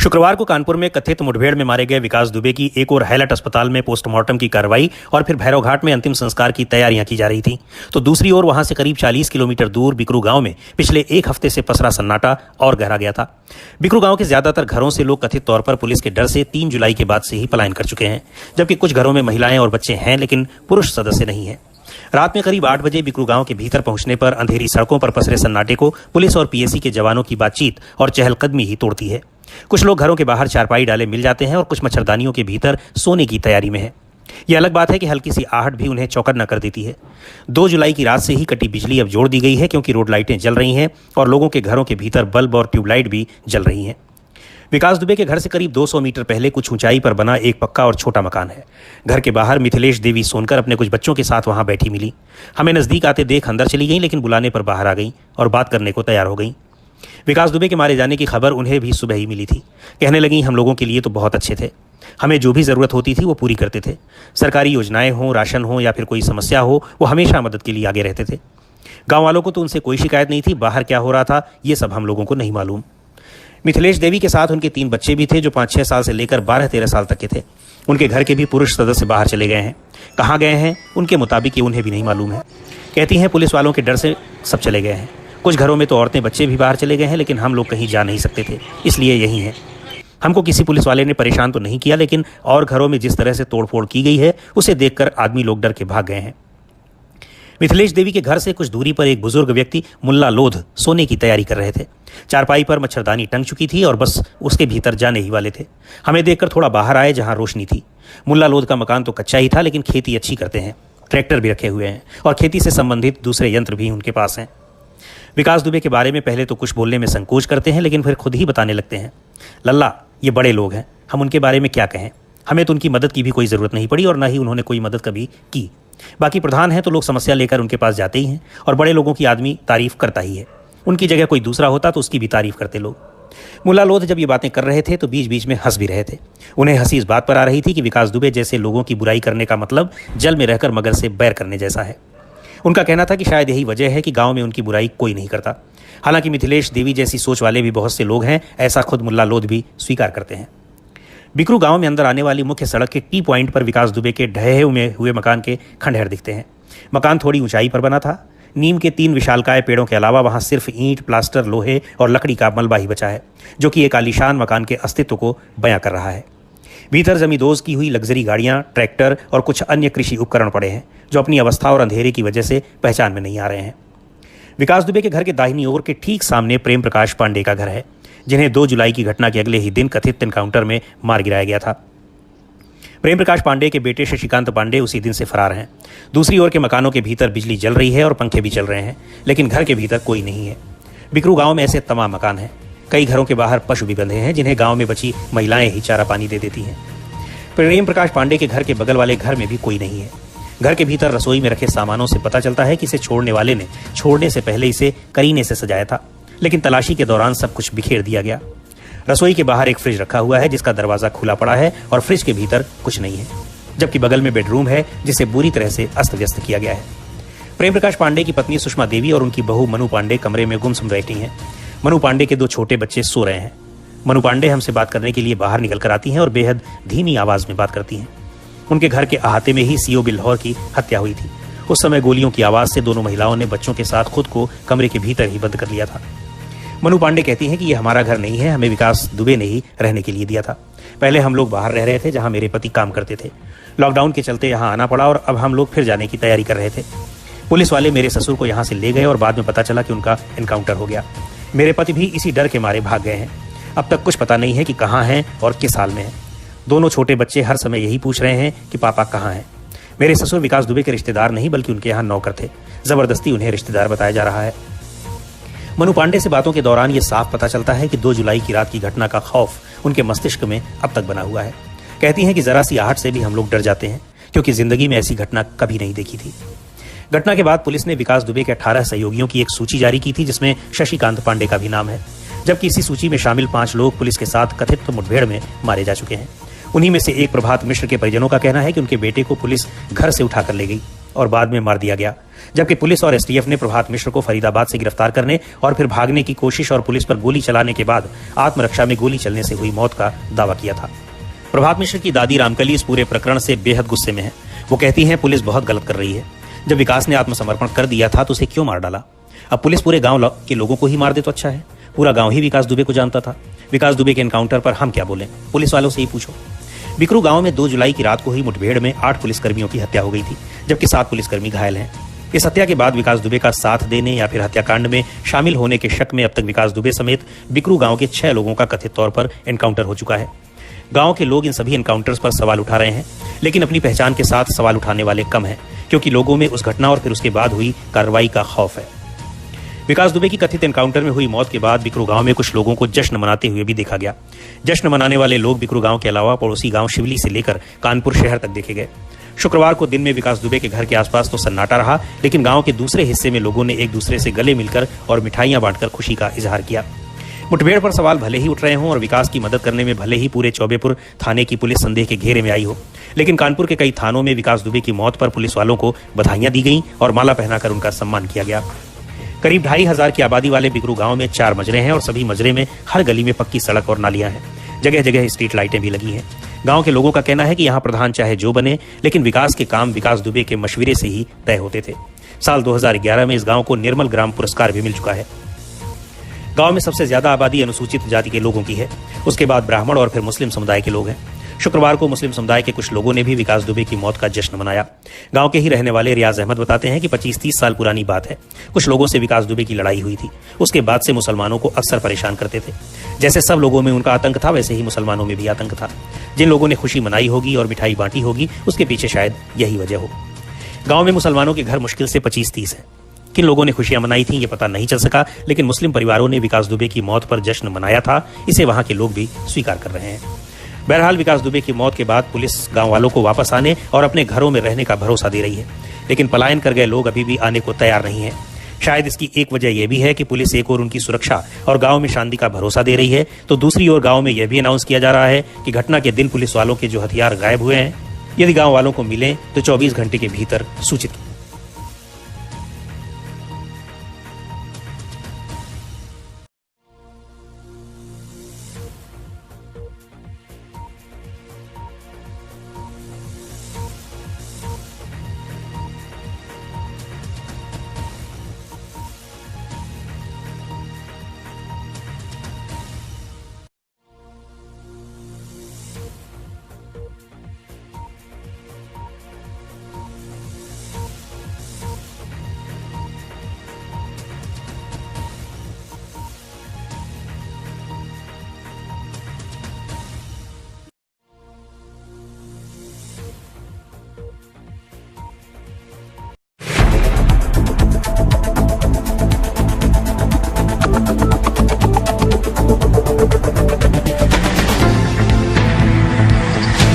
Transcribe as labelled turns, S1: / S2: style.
S1: शुक्रवार को कानपुर में कथित मुठभेड़ में मारे गए विकास दुबे की एक और हैलट अस्पताल में पोस्टमार्टम की कार्रवाई और फिर भैरवघाट में अंतिम संस्कार की तैयारियां की जा रही थी, तो दूसरी ओर वहां से करीब 40 किलोमीटर दूर बिकरू गांव में पिछले एक हफ्ते से पसरा सन्नाटा और गहरा गया था। बिकरू गांव के ज्यादातर घरों से लोग कथित तौर पर पुलिस के डर से 3 जुलाई के बाद से ही पलायन कर चुके हैं, जबकि कुछ घरों में महिलाएं और बच्चे हैं लेकिन पुरुष सदस्य नहीं है। रात में करीब 8 बजे बिकरू गांव के भीतर पहुंचने पर अंधेरी सड़कों पर पसरे सन्नाटे को पुलिस और पीएसी के जवानों की बातचीत और चहलकदमी ही तोड़ती है। कुछ लोग घरों के बाहर चारपाई डाले मिल जाते हैं और कुछ मच्छरदानियों के भीतर सोने की तैयारी में है। यह अलग बात है कि हल्की सी आहट भी उन्हें चौकन्ना न कर देती है। 2 जुलाई की रात से ही कटी बिजली अब जोड़ दी गई है, क्योंकि रोड लाइटें जल रही हैं और लोगों के घरों के भीतर बल्ब और ट्यूबलाइट भी जल रही हैं। विकास दुबे के घर से करीब 200 मीटर पहले कुछ ऊंचाई पर बना एक पक्का और छोटा मकान है। घर के बाहर मिथिलेश देवी सोनकर अपने कुछ बच्चों के साथ वहां बैठी मिली। हमें नजदीक आते देख अंदर चली गई, लेकिन बुलाने पर बाहर आ गई और बात करने को तैयार हो गई। विकास दुबे के मारे जाने की खबर उन्हें भी सुबह ही मिली थी। कहने लगी, हम लोगों के लिए तो बहुत अच्छे थे, हमें जो भी जरूरत होती थी वो पूरी करते थे। सरकारी योजनाएं हो, राशन हो या फिर कोई समस्या हो, वो हमेशा मदद के लिए आगे रहते थे। गांव वालों को तो उनसे कोई शिकायत नहीं थी, बाहर क्या हो रहा था ये सब हम लोगों को नहीं मालूम। मिथिलेश देवी के साथ उनके 3 बच्चे भी थे, जो 5-6 साल से लेकर 12-13 साल तक के थे। उनके घर के भी पुरुष सदस्य बाहर चले गए हैं। कहाँ गए हैं उनके मुताबिक ये उन्हें भी नहीं मालूम है। कहती हैं, पुलिस वालों के डर से सब चले गए हैं। कुछ घरों में तो औरतें बच्चे भी बाहर चले गए हैं, लेकिन हम लोग कहीं जा नहीं सकते थे, इसलिए यही हैं। हमको किसी पुलिस वाले ने परेशान तो नहीं किया, लेकिन और घरों में जिस तरह से तोड़फोड़ की गई है उसे देखकर आदमी लोग डर के भाग गए हैं। मिथिलेश देवी के घर से कुछ दूरी पर एक बुजुर्ग व्यक्ति मुल्ला लोध सोने की तैयारी कर रहे थे। चारपाई पर मच्छरदानी टंग चुकी थी और बस उसके भीतर जाने ही वाले थे। हमें देखकर थोड़ा बाहर आए जहां रोशनी थी। मुल्ला लोध का मकान तो कच्चा ही था, लेकिन खेती अच्छी करते हैं, ट्रैक्टर भी रखे हुए हैं और खेती से संबंधित दूसरे यंत्र भी उनके पास हैं। विकास दुबे के बारे में पहले तो कुछ बोलने में संकोच करते हैं, लेकिन फिर खुद ही बताने लगते हैं, लल्ला ये बड़े लोग हैं, हम उनके बारे में क्या कहें। हमें तो उनकी मदद की भी कोई ज़रूरत नहीं पड़ी और ना ही उन्होंने कोई मदद कभी की। बाकी प्रधान हैं तो लोग समस्या लेकर उनके पास जाते ही हैं और बड़े लोगों की आदमी तारीफ करता ही है। उनकी जगह कोई दूसरा होता तो उसकी भी तारीफ करते लोग। मुल्ला लोध जब ये बातें कर रहे थे तो बीच बीच में हंस भी रहे थे। उन्हें हंसी इस बात पर आ रही थी कि विकास दुबे जैसे लोगों की बुराई करने का मतलब जल में रहकर मगर से बैर करने जैसा है। उनका कहना था कि शायद यही वजह है कि गांव में उनकी बुराई कोई नहीं करता। हालांकि मिथिलेश देवी जैसी सोच वाले भी बहुत से लोग हैं, ऐसा खुद मुल्ला लोध भी स्वीकार करते हैं। बिकरू गांव में अंदर आने वाली मुख्य सड़क के टी पॉइंट पर विकास दुबे के ढहे हुए मकान के खंडहर दिखते हैं। मकान थोड़ी ऊंचाई पर बना था। नीम के 3 विशालकाय पेड़ों के अलावा वहां सिर्फ ईंट, प्लास्टर, लोहे और लकड़ी का मलबा ही बचा है, जो कि एक आलीशान मकान के अस्तित्व को बयां कर रहा है। भीतर जमींदोज की हुई लग्जरी गाड़ियां, ट्रैक्टर और कुछ अन्य कृषि उपकरण पड़े हैं, जो अपनी अवस्था और अंधेरे की वजह से पहचान में नहीं आ रहे हैं। विकास दुबे के घर के दाहिनी ओर के ठीक सामने प्रेम प्रकाश पांडे का घर है, जिन्हें 2 जुलाई की घटना के अगले ही दिन कथित एनकाउंटर में मार गिराया गया था। प्रेम प्रकाश पांडे के बेटे शशिकांत पांडे उसी दिन से फरार हैं। दूसरी ओर के मकानों के भीतर बिजली जल रही है और पंखे भी चल रहे हैं, लेकिन घर के भीतर कोई नहीं है। बिकरू गांव में ऐसे तमाम मकान हैं। कई घरों के बाहर पशु भी बंधे हैं, जिन्हें गांव में बची महिलाएं ही चारा पानी दे देती हैं। प्रेम प्रकाश पांडे के घर के बगल वाले घर में भी कोई नहीं है। घर के भीतर रसोई में रखे सामानों से पता चलता है कि इसे छोड़ने वाले ने छोड़ने से पहले इसे करीने से सजाया था, लेकिन तलाशी के दौरान सब कुछ बिखेर दिया गया। रसोई के बाहर एक फ्रिज रखा हुआ है, जिसका दरवाजा खुला पड़ा है और फ्रिज के भीतर कुछ नहीं है, जबकि बगल में बेडरूम है, जिसे बुरी तरह से अस्त व्यस्त किया गया है। प्रेम प्रकाश पांडे की पत्नी सुषमा देवी और उनकी बहू मनु पांडे कमरे में गुमसुम बैठी हैं। मनु पांडे के 2 छोटे बच्चे सो रहे हैं। मनु पांडे हमसे बात करने के लिए बाहर निकल कर आती हैं और बेहद धीमी आवाज में बात करती हैं। उनके घर के अहाते में ही सीओ बिल्हौर की हत्या हुई थी। उस समय गोलियों की आवाज से दोनों महिलाओं ने बच्चों के साथ खुद को कमरे के भीतर ही बंद कर लिया था। मनु पांडे कहती हैं कि ये हमारा घर नहीं है, हमें विकास दुबे ने ही रहने के लिए दिया था। पहले हम लोग बाहर रह रहे थे, जहां मेरे पति काम करते थे। लॉकडाउन के चलते यहाँ आना पड़ा और अब हम लोग फिर जाने की तैयारी कर रहे थे। पुलिस वाले मेरे ससुर को यहाँ से ले गए और बाद में पता चला कि उनका एनकाउंटर हो गया। मेरे पति भी इसी डर के मारे भाग गए हैं। अब तक कुछ पता नहीं है कि कहाँ हैं और किस हाल में हैं। दोनों छोटे बच्चे हर समय यही पूछ रहे हैं कि पापा कहाँ हैं। मेरे ससुर विकास दुबे के रिश्तेदार नहीं, बल्कि उनके यहाँ नौकर थे। जबरदस्ती उन्हें रिश्तेदार बताया जा रहा है। मनु पांडे से बातों के दौरान ये साफ पता चलता है कि 2 जुलाई की रात की घटना का खौफ उनके मस्तिष्क में अब तक बना हुआ है। कहती हैं कि जरा सी आहट से भी हम लोग डर जाते हैं, क्योंकि जिंदगी में ऐसी घटना कभी नहीं देखी थी। घटना के बाद पुलिस ने विकास दुबे के 18 सहयोगियों की एक सूची जारी की थी, जिसमें शशिकांत पांडे का भी नाम है, जबकि इसी सूची में शामिल 5 लोग पुलिस के साथ कथित मुठभेड़ में मारे जा चुके हैं। उन्हीं में से एक प्रभात मिश्र के परिजनों का कहना है कि उनके बेटे को पुलिस घर से उठाकर ले गई और बाद में मार दिया गया, जबकि पुलिस और एसटीएफ ने प्रभात मिश्र को फरीदाबाद से गिरफ्तार करने और फिर भागने की कोशिश और पुलिस पर गोली चलाने के बाद आत्मरक्षा में गोली चलने से हुई मौत का दावा किया था। प्रभात मिश्र की दादी रामकली इस पूरे प्रकरण से बेहद गुस्से में है। वो कहती हैं पुलिस बहुत गलत कर रही है। जब विकास ने आत्मसमर्पण कर दिया था तो उसे क्यों मार डाला? अब पुलिस पूरे गांव के लोगों को ही मार दे तो अच्छा है। पूरा गांव ही विकास दुबे को जानता था। विकास दुबे के एनकाउंटर पर हम क्या बोलें? पुलिस वालों से ही पूछो। बिकरू गांव में 2 जुलाई की रात को ही मुठभेड़ में 8 पुलिसकर्मियों की हत्या हो गई थी, जबकि 7 पुलिसकर्मी घायल हैं। इस हत्या के बाद विकास दुबे का साथ देने या फिर हत्याकांड में शामिल होने के शक में अब तक विकास दुबे समेत बिकरू गांव के 6 लोगों का कथित तौर पर एनकाउंटर हो चुका है। गांव के लोग इन सभी एनकाउंटर्स पर सवाल उठा रहे हैं, लेकिन अपनी पहचान के साथ सवाल उठाने वाले कम हैं, क्योंकि लोगों में उस घटना और फिर उसके बाद हुई कार्रवाई का खौफ है। विकास दुबे की कथित एनकाउंटर में हुई मौत के बाद बिकरू गांव में कुछ लोगों को जश्न मनाते हुए भी देखा गया। जश्न मनाने वाले लोग बिकरू गांव के अलावा पड़ोसी गांव शिवली से लेकर कानपुर शहर तक देखे गए। शुक्रवार को दिन में विकास दुबे के घर के आसपास तो सन्नाटा रहा, लेकिन गांव के दूसरे हिस्से में लोगों ने एक दूसरे से गले मिलकर और मिठाइयां बांटकर खुशी का इजहार किया। मुठभेड़ पर सवाल भले ही उठ रहे हों और विकास की मदद करने में भले ही पूरे चौबेपुर थाने की पुलिस संदेह के घेरे में आई हो, लेकिन कानपुर के कई थानों में विकास दुबे की मौत पर पुलिस वालों को बधाइयां दी गईं और माला पहनाकर उनका सम्मान किया गया। करीब 2500 की आबादी वाले बिकरू गांव में 4 मजरे हैं और सभी मजरे में हर गली में पक्की सड़क और नालियां हैं। जगह जगह स्ट्रीट लाइटें भी लगी हैं। गांव के लोगों का कहना है कि यहां प्रधान चाहे जो बने, लेकिन विकास के काम विकास दुबे के मशवरे से ही तय होते थे। साल 2011 में इस गांव को निर्मल ग्राम पुरस्कार भी मिल चुका है। गांव में सबसे ज्यादा आबादी अनुसूचित जाति के लोगों की है, उसके बाद ब्राह्मण और फिर मुस्लिम समुदाय के लोग हैं। शुक्रवार को मुस्लिम समुदाय के कुछ लोगों ने भी विकास दुबे की मौत का जश्न मनाया। गांव के ही रहने वाले रियाज अहमद बताते हैं कि 25-30 साल पुरानी बात है। कुछ लोगों से विकास दुबे की लड़ाई हुई थी। उसके बाद से मुसलमानों को अक्सर परेशान करते थे। जैसे सब लोगों में उनका आतंक था, वैसे ही मुसलमानों में भी आतंक था। जिन लोगों ने खुशी मनाई होगी और मिठाई बांटी होगी, उसके पीछे शायद यही वजह हो। गाँव में मुसलमानों के घर मुश्किल से 25-30 हैं। किन लोगों ने खुशियां मनाई थी ये पता नहीं चल सका, लेकिन मुस्लिम परिवारों ने विकास दुबे की मौत पर जश्न मनाया था। इसे वहां के लोग भी स्वीकार कर रहे हैं। बहरहाल विकास दुबे की मौत के बाद पुलिस गांव वालों को वापस आने और अपने घरों में रहने का भरोसा दे रही है, लेकिन पलायन कर गए लोग अभी भी आने को तैयार नहीं है। शायद इसकी एक वजह यह भी है कि पुलिस एक ओर उनकी सुरक्षा और गांव में शांति का भरोसा दे रही है, तो दूसरी ओर गांव में यह भी अनाउंस किया जा रहा है कि घटना के दिन पुलिस वालों के जो हथियार गायब हुए हैं, यदि गांव वालों को मिले तो 24 घंटे के भीतर सूचित